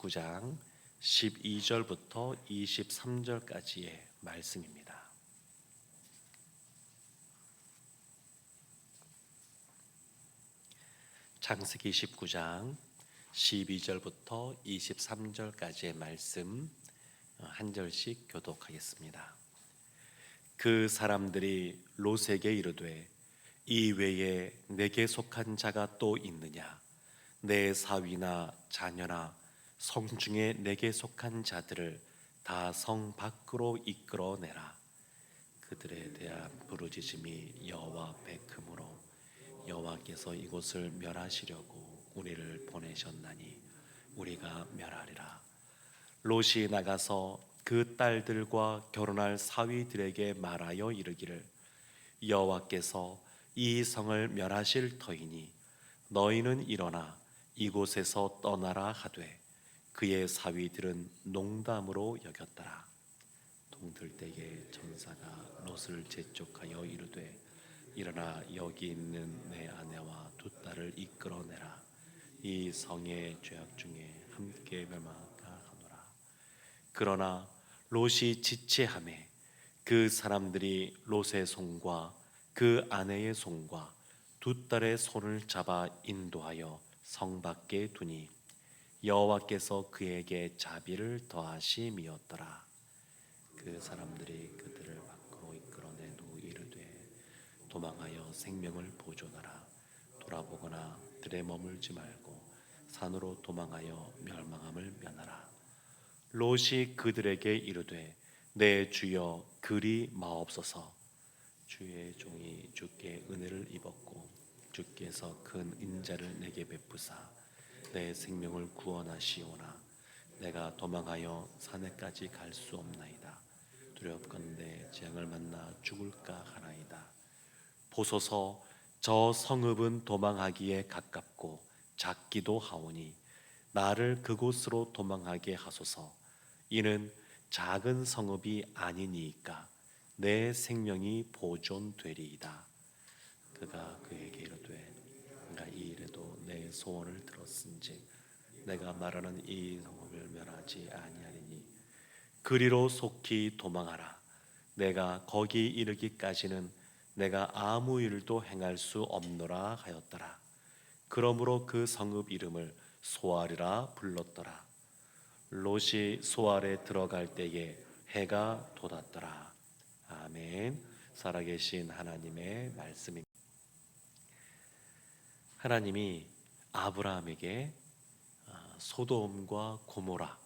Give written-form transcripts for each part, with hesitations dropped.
29장 12절부터 23절까지의 말씀입니다. 창세기 19장 12절부터 23절까지의 말씀 한 절씩 교독하겠습니다. 그 사람들이 롯에게 이르되 이 외에 내게 속한 자가 또 있느냐? 내 사위나 자녀나 성중에 내게 속한 자들을 다 성 밖으로 이끌어내라. 그들에 대한 부르짖음이 여호와 앞에 크므로 여호와께서 이곳을 멸하시려고 우리를 보내셨나니 우리가 멸하리라. 롯이 나가서 그 딸들과 결혼할 사위들에게 말하여 이르기를 여호와께서 이 성을 멸하실 터이니 너희는 일어나 이곳에서 떠나라 하되 그의 사위들은 농담으로 여겼더라. 동들때에 천사가 롯을 재촉하여 이르되 일어나 여기 있는 내 아내와 두 딸을 이끌어내라. 이 성의 죄악 중에 함께 멸망할까 하노라. 그러나 롯이 지체하매 그 사람들이 롯의 손과 그 아내의 손과 두 딸의 손을 잡아 인도하여 성 밖에 두니 여호와께서 그에게 자비를 더하심이었더라. 그 사람들이 그들을 밖으로 이끌어낸 후 이르되 도망하여 생명을 보존하라. 돌아보거나 들에 머물지 말고 산으로 도망하여 멸망함을 면하라. 롯이 그들에게 이르되 내 주여 그리 마옵소서. 주의 종이 주께 은혜를 입었고 주께서 큰 인자를 내게 베푸사 내 생명을 구원하시오나 내가 도망하여 산에까지 갈 수 없나이다. 두렵건대 재앙을 만나 죽을까 하나이다. 보소서 저 성읍은 도망하기에 가깝고 작기도 하오니 나를 그곳으로 도망하게 하소서. 이는 작은 성읍이 아니니까 내 생명이 보존되리이다. 그가 그에게 이르되 내가 이 일에도 내 소원을 들었은즉 내가 말하는 이 성읍을 멸하지 아니하리니 그리로 속히 도망하라. 내가 거기 이르기까지는 내가 아무 일도 행할 수 없노라 하였더라. 그러므로 그 성읍 이름을 소알이라 불렀더라. 롯이 소알에 들어갈 때에 해가 돋았더라. 아멘. 살아계신 하나님의 말씀입니다. 하나님이 아브라함에게 소돔과 고모라,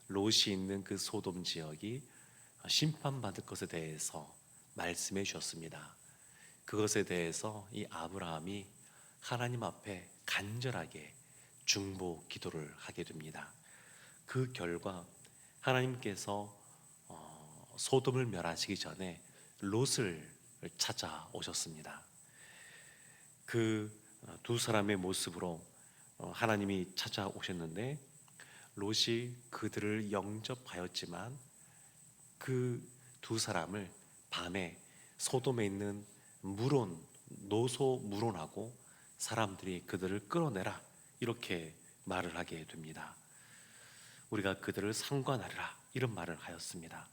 롯이 있는 그 소돔 지역이 심판받을 것에 대해서 말씀해 주셨습니다. 그것에 대해서 이 아브라함이 하나님 앞에 간절하게 중보 기도를 하게 됩니다. 그 결과 하나님께서 소돔을 멸하시기 전에 롯을 찾아오셨습니다. 그 두 사람의 모습으로 하나님이 찾아오셨는데 롯이 그들을 영접하였지만 그 두 사람을 밤에 소돔에 있는 노소 물온하고 사람들이 그들을 끌어내라 이렇게 말을 하게 됩니다. 우리가 그들을 상관하리라 이런 말을 하였습니다.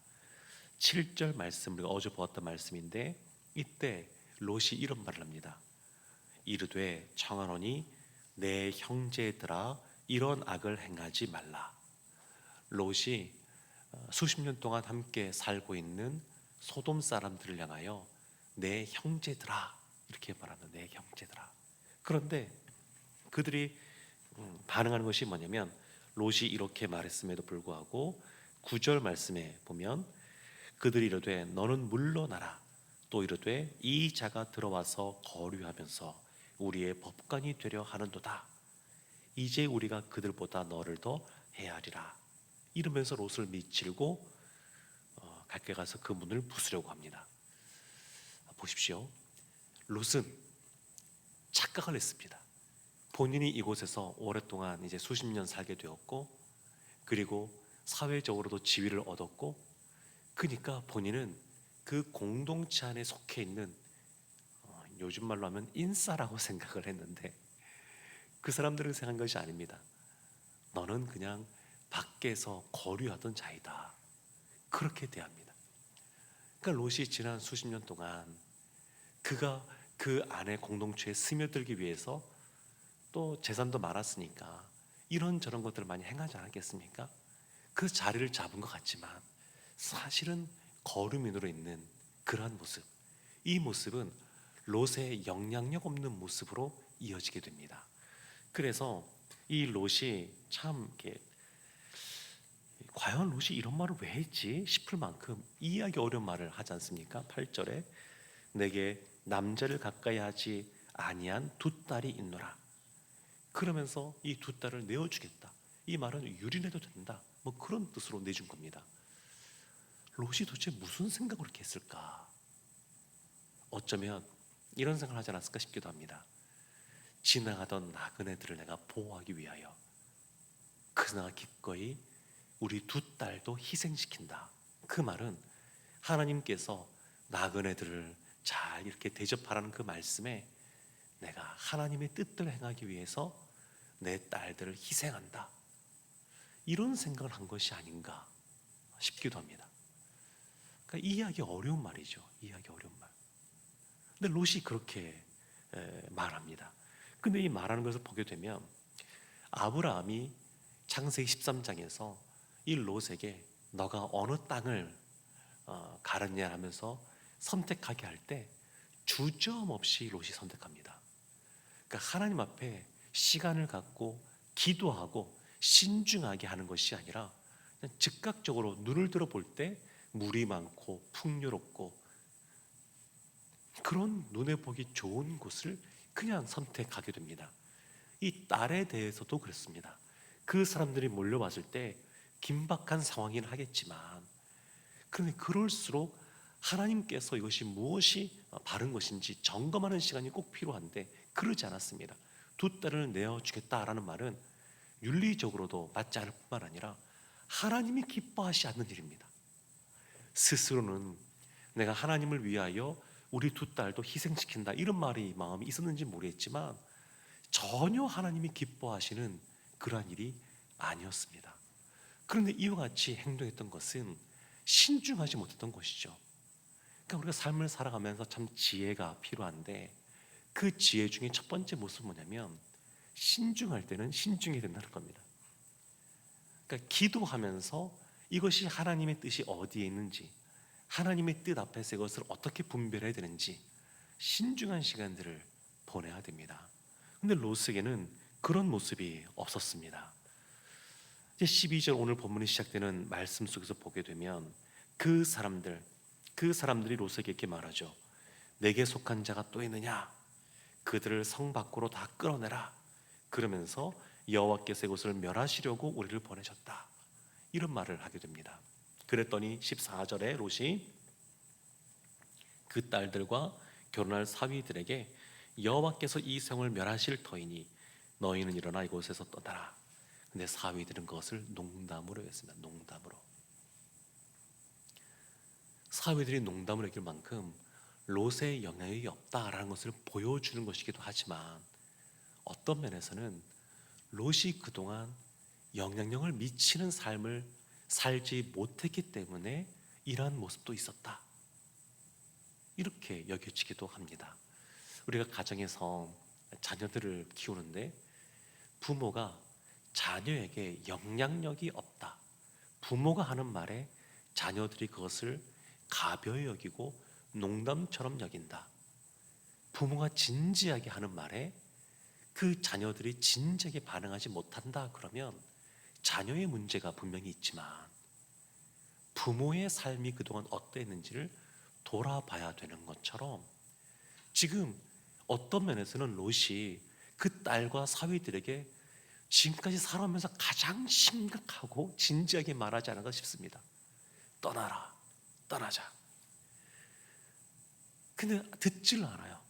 7절 말씀, 우리가 어제 보았던 말씀인데 이때 롯이 이런 말을 합니다. 이르되 청하노니 내 형제들아 이런 악을 행하지 말라. 롯이 수십 년 동안 함께 살고 있는 소돔 사람들을 향하여 내 형제들아 이렇게 말합니다. 내 형제들아. 그런데 그들이 반응하는 것이 뭐냐면 롯이 이렇게 말했음에도 불구하고 9절 말씀에 보면 그들이 이르되 너는 물러나라. 또 이르되 이 자가 들어와서 거류하면서 우리의 법관이 되려 하는도다. 이제 우리가 그들보다 너를 더 헤아리라. 이러면서 롯을 미치고 가까이 가서 그 문을 부수려고 합니다. 보십시오. 롯은 착각을 했습니다. 본인이 이곳에서 오랫동안 이제 수십 년 살게 되었고 그리고 사회적으로도 지위를 얻었고 그러니까 본인은 그 공동체 안에 속해 있는 요즘 말로 하면 인싸라고 생각을 했는데 그 사람들은 생각한 것이 아닙니다. 너는 그냥 밖에서 거류하던 자이다. 그렇게 대합니다. 그러니까 롯이 지난 수십 년 동안 그가 그 안에 공동체에 스며들기 위해서 또 재산도 많았으니까 이런저런 것들을 많이 행하지 않았겠습니까? 그 자리를 잡은 것 같지만 사실은 거류민으로 있는 그러한 모습, 이 모습은 롯의 영향력 없는 모습으로 이어지게 됩니다. 그래서 이 롯이 참 이렇게 과연 롯이 이런 말을 왜 했지 싶을 만큼 이해하기 어려운 말을 하지 않습니까? 8절에 내게 남자를 가까이 하지 아니한 두 딸이 있노라. 그러면서 이 두 딸을 내어주겠다. 이 말은 유린해도 된다. 뭐 그런 뜻으로 내준 겁니다. 롯이 도대체 무슨 생각으로 그렇게 했을까? 어쩌면 이런 생각을 하지 않았을까 싶기도 합니다. 지나가던 나그네들을 내가 보호하기 위하여 그러나 기꺼이 우리 두 딸도 희생시킨다. 그 말은 하나님께서 나그네들을 잘 이렇게 대접하라는 그 말씀에 내가 하나님의 뜻대로 행하기 위해서 내 딸들을 희생한다. 이런 생각을 한 것이 아닌가 싶기도 합니다. 그러니까 이해하기 어려운 말이죠. 이해하기 어려운 말. 근데 롯이 그렇게 말합니다. 근데 이 말하는 것을 보게 되면 아브라함이 창세기 13장에서 이 롯에게 너가 어느 땅을 가느냐 하면서 선택하게 할 때 주저함없이 롯이 선택합니다. 그러니까 하나님 앞에 시간을 갖고 기도하고 신중하게 하는 것이 아니라 그냥 즉각적으로 눈을 들어 볼 때 물이 많고 풍요롭고 그런 눈에 보기 좋은 곳을 그냥 선택하게 됩니다. 이 딸에 대해서도 그렇습니다. 그 사람들이 몰려왔을 때 긴박한 상황이긴 하겠지만 그런데 그럴수록 하나님께서 이것이 무엇이 바른 것인지 점검하는 시간이 꼭 필요한데 그러지 않았습니다. 두 딸을 내어주겠다라는 말은 윤리적으로도 맞지 않을 뿐만 아니라 하나님이 기뻐하지 않는 일입니다. 스스로는 내가 하나님을 위하여 우리 두 딸도 희생시킨다 이런 말이 마음이 있었는지 모르겠지만 전혀 하나님이 기뻐하시는 그러한 일이 아니었습니다. 그런데 이와 같이 행동했던 것은 신중하지 못했던 것이죠. 그러니까 우리가 삶을 살아가면서 참 지혜가 필요한데 그 지혜 중에 첫 번째 모습은 뭐냐면 신중할 때는 신중해야 된다는 겁니다. 그러니까 기도하면서 이것이 하나님의 뜻이 어디에 있는지 하나님의 뜻 앞에서 이것을 어떻게 분별해야 되는지 신중한 시간들을 보내야 됩니다. 근데 롯에게는 그런 모습이 없었습니다. 이제 12절 오늘 본문이 시작되는 말씀 속에서 보게 되면 그 사람들이 롯에게 이렇게 말하죠. 내게 속한 자가 또 있느냐? 그들을 성 밖으로 다 끌어내라. 그러면서 여호와께서 이곳을 멸하시려고 우리를 보내셨다. 이런 말을 하게 됩니다. 그랬더니 14절에 롯이 그 딸들과 결혼할 사위들에게 여호와께서 이 성을 멸하실 터이니 너희는 일어나 이곳에서 떠나라. 근데 사위들은 그것을 농담으로 했습니다. 농담으로. 사위들이 농담을 했길 만큼 롯의 영향력이 없다라는 것을 보여주는 것이기도 하지만 어떤 면에서는 롯이 그동안 영향력을 미치는 삶을 살지 못했기 때문에 이러한 모습도 있었다. 이렇게 여겨지기도 합니다. 우리가 가정에서 자녀들을 키우는데 부모가 자녀에게 영향력이 없다. 부모가 하는 말에 자녀들이 그것을 가벼이 여기고 농담처럼 여긴다. 부모가 진지하게 하는 말에 그 자녀들이 진지하게 반응하지 못한다. 그러면 자녀의 문제가 분명히 있지만 부모의 삶이 그동안 어땠는지를 돌아봐야 되는 것처럼 지금 어떤 면에서는 롯이 그 딸과 사위들에게 지금까지 살아오면서 가장 심각하고 진지하게 말하지 않은가 싶습니다. 떠나라, 떠나자. 근데 듣질 않아요.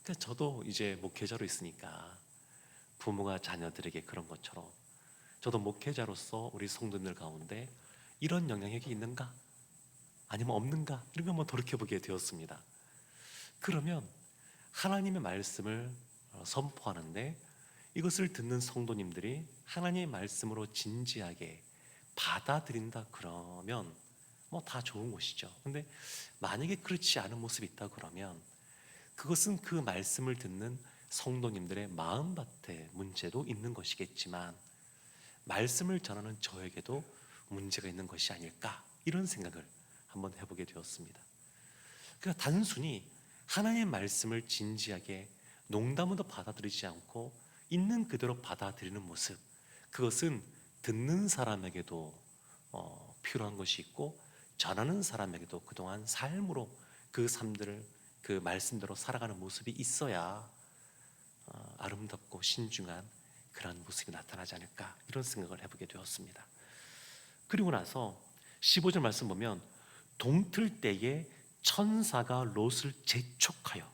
그러니까 저도 이제 목회자로 있으니까 부모가 자녀들에게 그런 것처럼 저도 목회자로서 우리 성도들 가운데 이런 영향력이 있는가? 아니면 없는가? 이런 거 한번 돌이켜보게 되었습니다. 그러면 하나님의 말씀을 선포하는데 이것을 듣는 성도님들이 하나님의 말씀으로 진지하게 받아들인다 그러면 뭐 다 좋은 것이죠. 근데 만약에 그렇지 않은 모습이 있다 그러면 그것은 그 말씀을 듣는 성도님들의 마음밭에 문제도 있는 것이겠지만 말씀을 전하는 저에게도 문제가 있는 것이 아닐까, 이런 생각을 한번 해보게 되었습니다. 그러니까 단순히 하나님의 말씀을 진지하게 농담으로 받아들이지 않고 있는 그대로 받아들이는 모습, 그것은 듣는 사람에게도 필요한 것이 있고 전하는 사람에게도 그동안 삶으로 그 삶들을 그 말씀대로 살아가는 모습이 있어야 아름답고 신중한 그런 모습이 나타나지 않을까, 이런 생각을 해보게 되었습니다. 그리고 나서 15절 말씀 보면 동틀 때에 천사가 롯을 재촉합니다.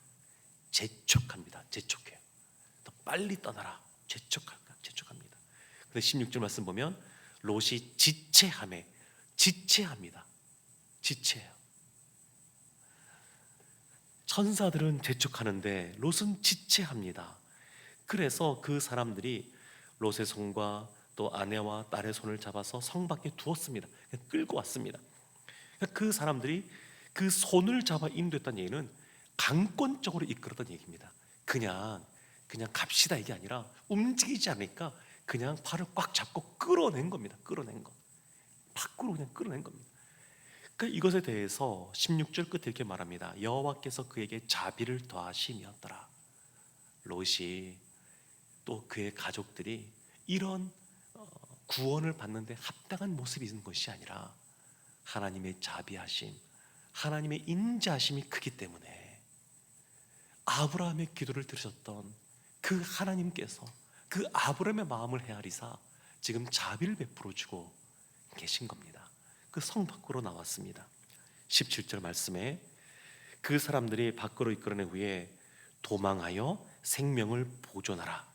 재촉해요. 더 빨리 떠나라. 재촉합니다. 근데 16절 말씀 보면 롯이 지체합니다. 지체해요. 천사들은 재촉하는데 롯은 지체합니다. 그래서 그 사람들이 롯의 손과 또 아내와 딸의 손을 잡아서 성 밖에 두었습니다. 끌고 왔습니다. 그 사람들이 그 손을 잡아 인도했다는 얘기는 강권적으로 이끌었다는 얘기입니다. 그냥 갑시다 이게 아니라 움직이지 않으니까 그냥 팔을 꽉 잡고 끌어낸 겁니다. 끌어낸 거. 밖으로 그냥 끌어낸 겁니다. 그러니까 이것에 대해서 16절 끝에 이렇게 말합니다. 여호와께서 그에게 자비를 더하심이었더라. 롯이 또 그의 가족들이 이런 구원을 받는데 합당한 모습이 있는 것이 아니라 하나님의 자비하심, 하나님의 인자하심이 크기 때문에 아브라함의 기도를 들으셨던 그 하나님께서 그 아브라함의 마음을 헤아리사 지금 자비를 베풀어 주고 계신 겁니다. 그 성 밖으로 나왔습니다. 17절 말씀에 그 사람들이 밖으로 이끌어낸 후에 도망하여 생명을 보존하라.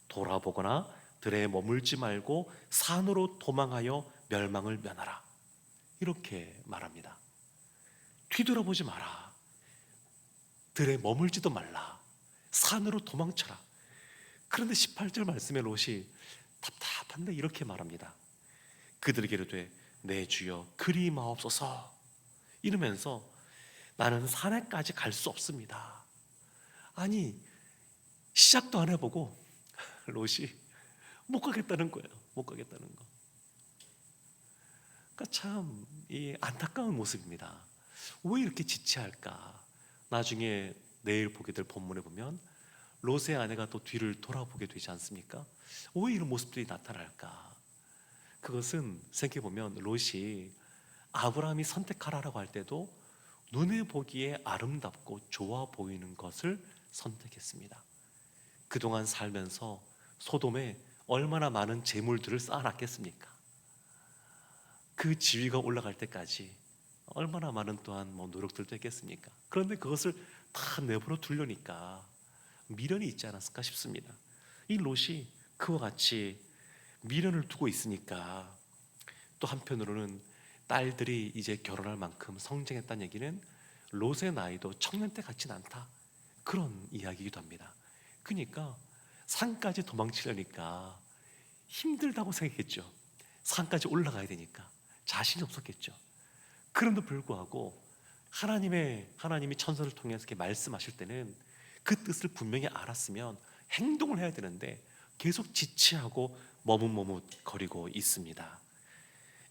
돌아보거나 들에 머물지 말고 산으로 도망하여 멸망을 면하라. 이렇게 말합니다. 뒤돌아보지 마라. 들에 머물지도 말라. 산으로 도망쳐라. 그런데 18절 말씀에 롯이 답답한데 이렇게 말합니다. 그들에게 이르되 내 주여 그리 마옵소서 이러면서 나는 산에까지 갈 수 없습니다. 아니 시작도 안 해보고 롯이 못 가겠다는 거예요. 못 가겠다는 거. 그러니까 참 이 안타까운 모습입니다. 왜 이렇게 지체할까? 나중에 내일 보게 될 본문에 보면 롯의 아내가 또 뒤를 돌아보게 되지 않습니까? 왜 이런 모습들이 나타날까? 그것은 생각해보면 롯이 아브라함이 선택하라고 할 때도 눈에 보기에 아름답고 좋아 보이는 것을 선택했습니다. 그동안 살면서 소돔에 얼마나 많은 재물들을 쌓아놨겠습니까? 그 지위가 올라갈 때까지 얼마나 많은 또한 노력들도 했겠습니까? 그런데 그것을 다 내버려 두려니까 미련이 있지 않았을까 싶습니다. 이 롯이 그와 같이 미련을 두고 있으니까 또 한편으로는 딸들이 이제 결혼할 만큼 성장했다는 얘기는 롯의 나이도 청년 때 같지는 않다, 그런 이야기이기도 합니다. 그러니까 산까지 도망치려니까 힘들다고 생각했죠. 산까지 올라가야 되니까 자신이 없었겠죠. 그럼에도 불구하고 하나님이 천사를 통해서 이렇게 말씀하실 때는 그 뜻을 분명히 알았으면 행동을 해야 되는데 계속 지체하고 머뭇거리고 있습니다.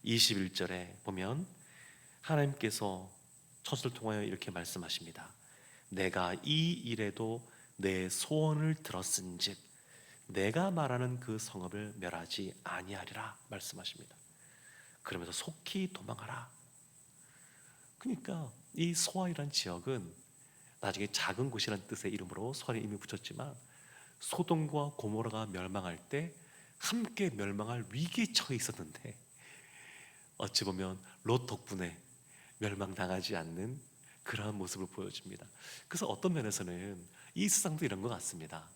21절에 보면 하나님께서 천사를 통하여 이렇게 말씀하십니다. 내가 이 일에도 내 소원을 들었은즉 내가 말하는 그 성읍을 멸하지 아니하리라 말씀하십니다. 그러면서 속히 도망하라. 그러니까 이 소아이란 지역은 나중에 작은 곳이라는 뜻의 이름으로 소아를 이미 붙였지만 소돔과 고모라가 멸망할 때 함께 멸망할 위기에 처해 있었는데 어찌 보면 롯 덕분에 멸망당하지 않는 그러한 모습을 보여줍니다. 그래서 어떤 면에서는 이 세상도 이런 것 같습니다.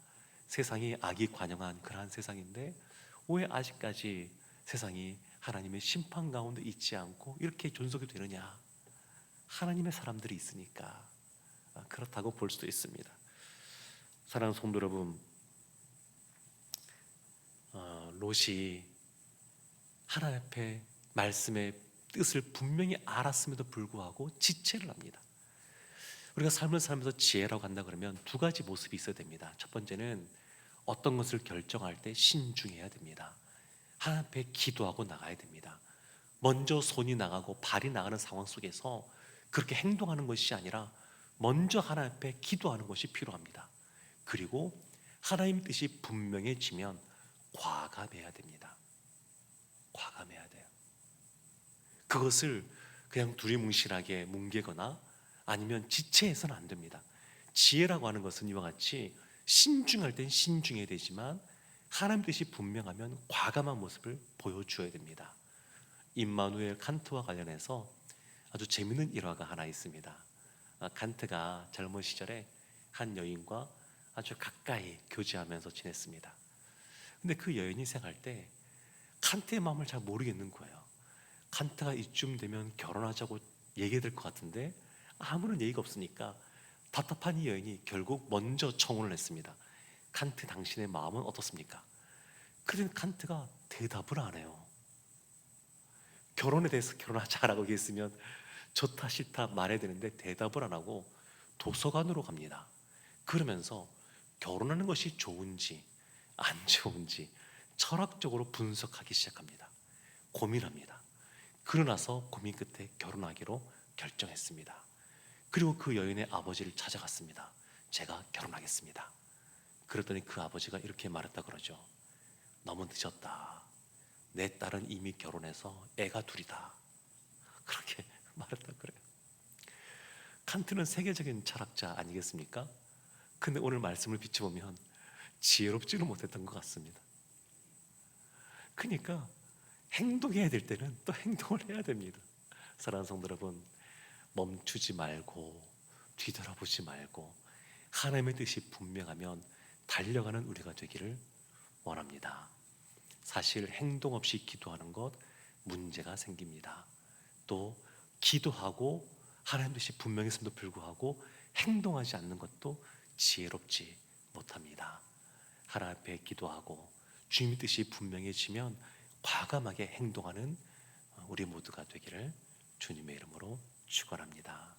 세상이 악이 관영한 그러한 세상인데 왜 아직까지 세상이 하나님의 심판 가운데 있지 않고 이렇게 존속이 되느냐? 하나님의 사람들이 있으니까 그렇다고 볼 수도 있습니다. 사랑하는 성도 여러분, 롯이 하나님 앞에 말씀의 뜻을 분명히 알았음에도 불구하고 지체를 합니다. 우리가 삶을 살면서 지혜라고 한다 그러면 두 가지 모습이 있어야 됩니다. 첫 번째는 어떤 것을 결정할 때 신중해야 됩니다. 하나님 앞에 기도하고 나가야 됩니다. 먼저 손이 나가고 발이 나가는 상황 속에서 그렇게 행동하는 것이 아니라 먼저 하나님 앞에 기도하는 것이 필요합니다. 그리고 하나님 뜻이 분명해지면 과감해야 됩니다. 과감해야 돼요. 그것을 그냥 두리뭉실하게 뭉개거나 아니면 지체해서는 안 됩니다. 지혜라고 하는 것은 이와 같이 신중할 땐 신중해야 되지만 하나님 뜻이 분명하면 과감한 모습을 보여주어야 됩니다. 임마누엘 칸트와 관련해서 아주 재미있는 일화가 하나 있습니다. 칸트가 젊은 시절에 한 여인과 아주 가까이 교제하면서 지냈습니다. 근데 그 여인이 생각할 때 칸트의 마음을 잘 모르겠는 거예요. 칸트가 이쯤 되면 결혼하자고 얘기될 것 같은데 아무런 얘기가 없으니까 답답한 이 여인이 결국 먼저 청혼을 했습니다. 칸트, 당신의 마음은 어떻습니까? 그런데 칸트가 대답을 안 해요. 결혼에 대해서 결혼하자라고 했으면 좋다 싫다 말해야 되는데 대답을 안 하고 도서관으로 갑니다. 그러면서 결혼하는 것이 좋은지 안 좋은지 철학적으로 분석하기 시작합니다. 고민합니다. 그러나서 고민 끝에 결혼하기로 결정했습니다. 그리고 그 여인의 아버지를 찾아갔습니다. 제가 결혼하겠습니다. 그랬더니 그 아버지가 이렇게 말했다 그러죠. 너무 늦었다. 내 딸은 이미 결혼해서 애가 둘이다. 그렇게 말했다 그래요. 칸트는 세계적인 철학자 아니겠습니까? 근데 오늘 말씀을 비춰보면 지혜롭지는 못했던 것 같습니다. 그러니까 행동해야 될 때는 또 행동을 해야 됩니다. 사랑하는 성도 여러분, 멈추지 말고 뒤돌아보지 말고 하나님의 뜻이 분명하면 달려가는 우리가 되기를 원합니다. 사실 행동 없이 기도하는 것 문제가 생깁니다. 또 기도하고 하나님 뜻이 분명했음에도 불구하고 행동하지 않는 것도 지혜롭지 못합니다. 하나님 앞에 기도하고 주님의 뜻이 분명해지면 과감하게 행동하는 우리 모두가 되기를 주님의 이름으로 축원합니다.